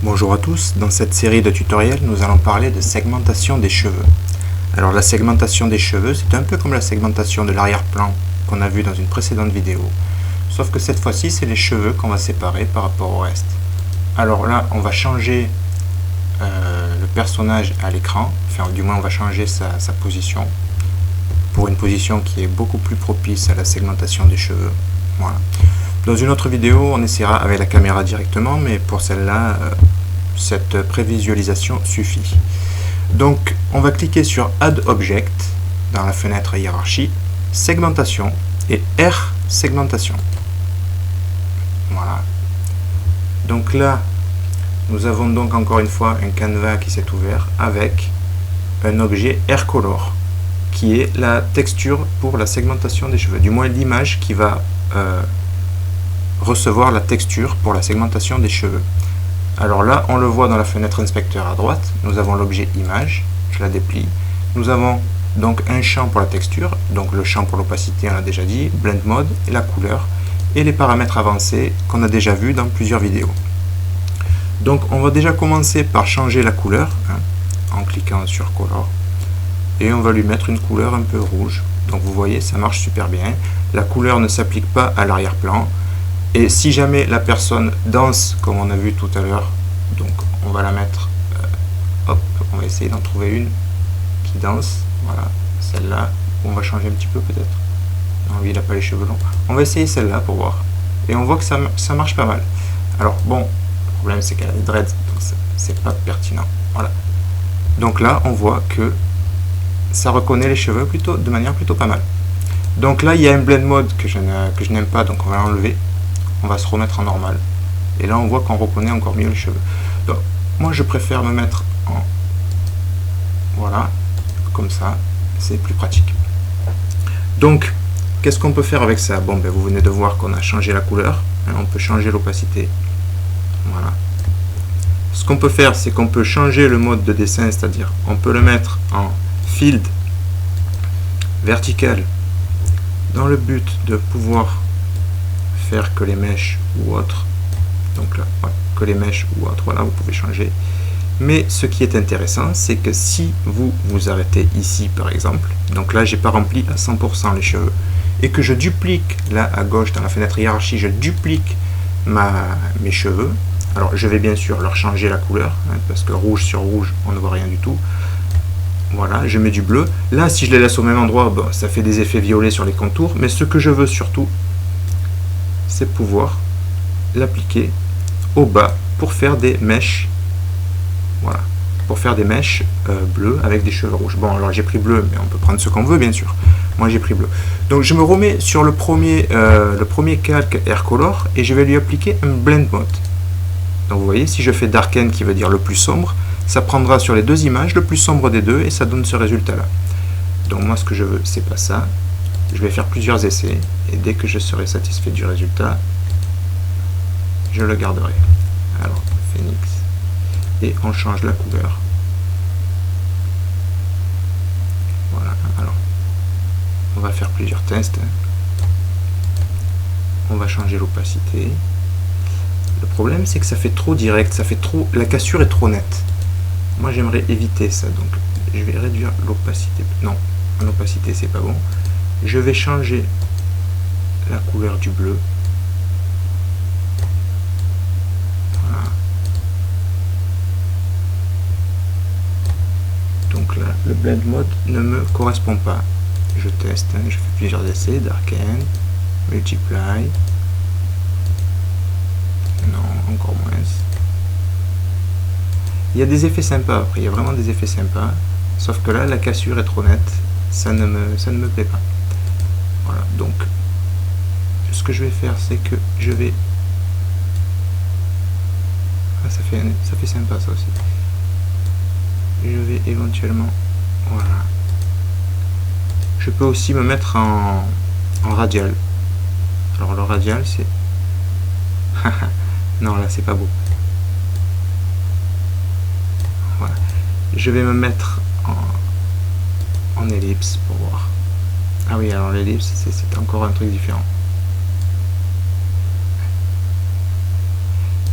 Bonjour à tous, dans cette série de tutoriels, nous allons parler de segmentation des cheveux. Alors la segmentation des cheveux, c'est un peu comme la segmentation de l'arrière-plan qu'on a vu dans une précédente vidéo, sauf que cette fois-ci, c'est les cheveux qu'on va séparer par rapport au reste. Alors là, on va changer le personnage à l'écran, enfin du moins on va changer sa position, pour une position qui est beaucoup plus propice à la segmentation des cheveux. Voilà. Dans une autre vidéo, on essaiera avec la caméra directement, mais pour celle-là, cette prévisualisation suffit. Donc, on va cliquer sur Add Object dans la fenêtre Hiérarchie, Segmentation et R Segmentation. Voilà. Donc là, nous avons donc encore une fois un canevas qui s'est ouvert avec un objet AirColor, qui est la texture pour la segmentation des cheveux, du moins l'image qui va recevoir la texture pour la segmentation des cheveux. Alors là, on le voit dans la fenêtre inspecteur à droite, nous avons l'objet image, je la déplie. Nous avons donc un champ pour la texture, donc le champ pour l'opacité, on l'a déjà dit, blend mode, et la couleur, et les paramètres avancés qu'on a déjà vus dans plusieurs vidéos. Donc on va déjà commencer par changer la couleur, en cliquant sur Color, et on va lui mettre une couleur un peu rouge. Donc vous voyez, ça marche super bien. La couleur ne s'applique pas à l'arrière-plan. Et si jamais la personne danse, comme on a vu tout à l'heure, donc on va la mettre, hop, on va essayer d'en trouver une qui danse, voilà, celle-là, on va changer un petit peu peut-être. Non, lui il n'a pas les cheveux longs. On va essayer celle-là pour voir. Et on voit que ça marche pas mal. Alors bon, le problème c'est qu'elle a des dreads, donc c'est pas pertinent. Voilà. Donc là, on voit que ça reconnaît les cheveux plutôt, de manière plutôt pas mal. Donc là, il y a un blend mode que je n'aime pas, donc on va l'enlever. On va se remettre en normal. Et là, on voit qu'on reconnaît encore mieux les cheveux. Donc, moi, je préfère me mettre en... Voilà, comme ça, c'est plus pratique. Donc, qu'est-ce qu'on peut faire avec ça? Bon, ben, vous venez de voir qu'on a changé la couleur. On peut changer l'opacité. Voilà. Ce qu'on peut faire, c'est qu'on peut changer le mode de dessin, c'est-à-dire, on peut le mettre en field vertical dans le but de pouvoir faire que les mèches ou autres, donc là, ouais, que les mèches ou autres, voilà, vous pouvez changer. Mais ce qui est intéressant, c'est que si vous vous arrêtez ici par exemple, donc là j'ai pas rempli à 100% les cheveux, et que je duplique là à gauche dans la fenêtre hiérarchie, je duplique mes cheveux, alors je vais bien sûr leur changer la couleur, parce que rouge sur rouge on ne voit rien du tout. Voilà, je mets du bleu. Là si je les laisse au même endroit, bon, ça fait des effets violets sur les contours, mais ce que je veux surtout, c'est pouvoir l'appliquer au bas pour faire des mèches, voilà, pour faire des mèches bleues avec des cheveux rouges. Bon, alors j'ai pris bleu, mais on peut prendre ce qu'on veut, bien sûr. Moi, j'ai pris bleu. Donc, je me remets sur le premier calque AirColor et je vais lui appliquer un blend mode. Donc, vous voyez, si je fais darken, qui veut dire le plus sombre, ça prendra sur les deux images le plus sombre des deux et ça donne ce résultat-là. Donc, moi, ce que je veux, c'est pas ça. Je vais faire plusieurs essais et dès que je serai satisfait du résultat, je le garderai. Alors, Phoenix, et on change la couleur. Voilà, alors, on va faire plusieurs tests. On va changer l'opacité. Le problème, c'est que ça fait trop direct, ça fait trop, la cassure est trop nette. Moi, j'aimerais éviter ça, donc je vais réduire l'opacité. Non, l'opacité, c'est pas bon. Je vais changer la couleur du bleu. Voilà. Donc là, le blend mode ne me correspond pas. Je teste, je fais plusieurs essais, darken, multiply. Non, encore moins. Il y a des effets sympas après, il y a vraiment des effets sympas. Sauf que là, la cassure est trop nette. Ça ne me plaît pas. Voilà, donc ce que je vais faire, c'est que je vais... Ah, ça fait sympa ça aussi. Je vais éventuellement... Voilà. Je peux aussi me mettre en radial. Alors le radial, c'est... non, là, c'est pas beau. Voilà. Je vais me mettre en ellipse pour voir. Ah oui, alors l'ellipse, c'est encore un truc différent.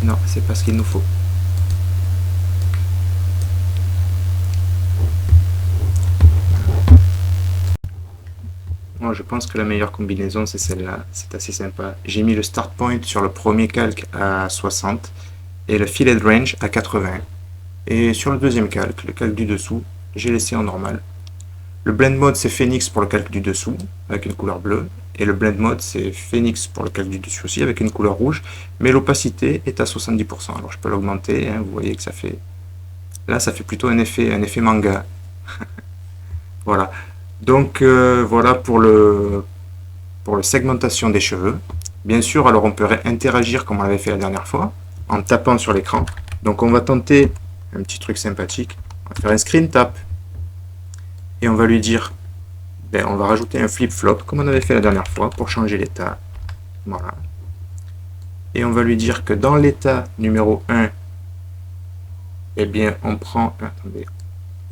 Non, c'est pas ce qu'il nous faut. Moi, je pense que la meilleure combinaison, c'est celle-là. C'est assez sympa. J'ai mis le start point sur le premier calque à 60 et le fillet range à 80. Et sur le deuxième calque, le calque du dessous, j'ai laissé en normal. Le blend mode, c'est Phoenix pour le calque du dessous, avec une couleur bleue. Et le blend mode, c'est Phoenix pour le calque du dessus aussi, avec une couleur rouge. Mais l'opacité est à 70%. Alors je peux l'augmenter, hein, vous voyez que ça fait... Là, ça fait plutôt un effet manga. Voilà. Donc voilà pour le segmentation des cheveux. Bien sûr, alors on peut interagir comme on l'avait fait la dernière fois, en tapant sur l'écran. Donc on va tenter un petit truc sympathique. On va faire un screen tap. Et on va lui dire, on va rajouter un flip-flop, comme on avait fait la dernière fois, pour changer l'état. Voilà. Et on va lui dire que dans l'état numéro 1, eh bien, on prend... Attendez,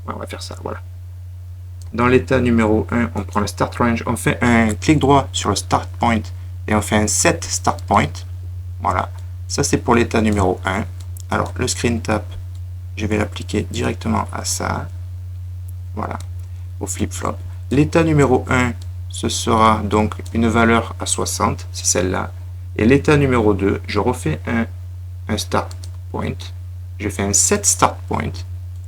on va faire ça, voilà. Dans l'état numéro 1, on prend le start range, on fait un clic droit sur le start point, et on fait un set start point. Voilà. Ça, c'est pour l'état numéro 1. Alors, le screen tap, je vais l'appliquer directement à ça. Voilà. Au flip-flop. L'état numéro 1, ce sera donc une valeur à 60, c'est celle-là. Et l'état numéro 2, je refais un start point. Je fais un set start point.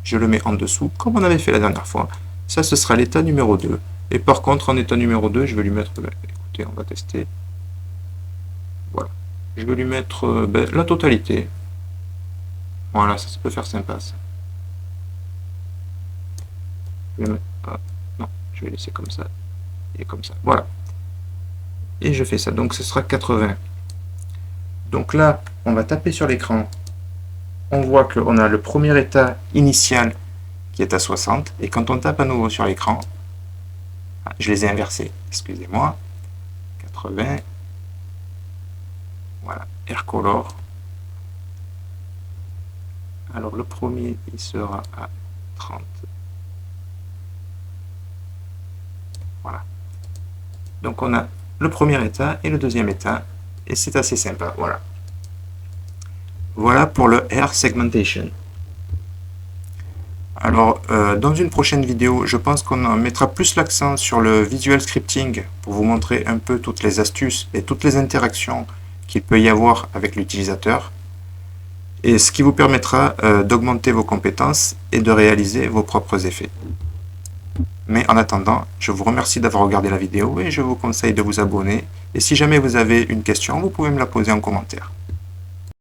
Je le mets en dessous, comme on avait fait la dernière fois. Ça, ce sera l'état numéro 2. Et par contre, en état numéro 2, je vais lui mettre... écoutez, on va tester. Voilà. Je vais lui mettre la totalité. Voilà, ça peut faire sympa, ça. Je vais mettre... non, je vais laisser comme ça et comme ça. Voilà. Et je fais ça. Donc ce sera 80. Donc là, on va taper sur l'écran. On voit qu'on a le premier état initial qui est à 60. Et quand on tape à nouveau sur l'écran, je les ai inversés. Excusez-moi. 80. Voilà. Air color. Alors le premier, il sera à 30. Voilà. Donc on a le premier état et le deuxième état, et c'est assez sympa. Voilà. Voilà pour le hair segmentation. Alors, dans une prochaine vidéo, je pense qu'on mettra plus l'accent sur le visual scripting pour vous montrer un peu toutes les astuces et toutes les interactions qu'il peut y avoir avec l'utilisateur, et ce qui vous permettra d'augmenter vos compétences et de réaliser vos propres effets. Mais en attendant, je vous remercie d'avoir regardé la vidéo et je vous conseille de vous abonner. Et si jamais vous avez une question, vous pouvez me la poser en commentaire.